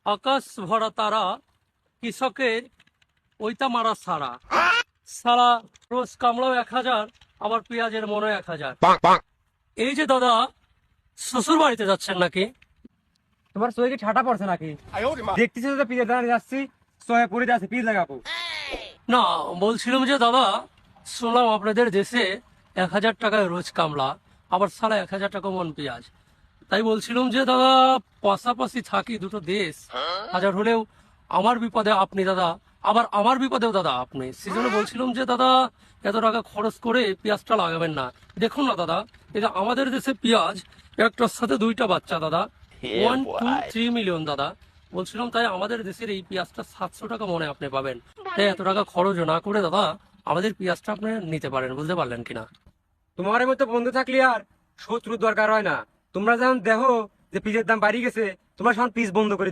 আকাশ ভরা তারা, কৃষকের ওইটা মারা সারা। সারা রোজ কামলাও 1,000, আবার পেঁয়াজের মনে 1,000। এই যে দাদা শ্বশুর বাড়িতে যাচ্ছেন নাকি? তোমার সয়ে কি ঠাটা পড়ছে নাকি? দেখতেছি তো পিজের দাঁড়িয়ে যাচ্ছি, সয়ে পড়ে যাচ্ছে, পিজ লাগাবো। না, বলছিলাম যে দাদা, শুনলাম আপনাদের দেশে 1,000 টাকায় রোজ কামলা, আবার সারা 1,000 টাকা মন পেঁয়াজ। তাই বলছিলাম যে দাদা, পাশাপাশি থাকি দুটো দেশ, হাজার হলেও আমার বিপদে আপনি দাদা, আবার আমার বিপদেও দাদা আপনি। সেজন্য বলছিলাম যে দাদা, এত টাকা খরচ করে পেঁয়াজটা লাগাবেন না। দেখুন না দাদা, এটা আমাদের দেশে পেঁয়াজ একটার সাথে 2টা বাচ্চা দাদা, 1, 2, 3 মিলিয়ন দাদা। বলছিলাম তাই আমাদের দেশের এই পেঁয়াজটা 700 টাকা মনে আপনি পাবেন। তাই এত টাকা খরচ না করে দাদা, আমাদের পেঁয়াজটা আপনি নিতে পারেন। বুঝতে পারলেন কিনা? তোমার মতো বন্ধু থাকলে আর শত্রুর দরকার হয় না। তোমরা যখন দেখো যে পিজের দাম বাড়ি গেছে, তোমরা সব পিস বন্ধ করে দাও।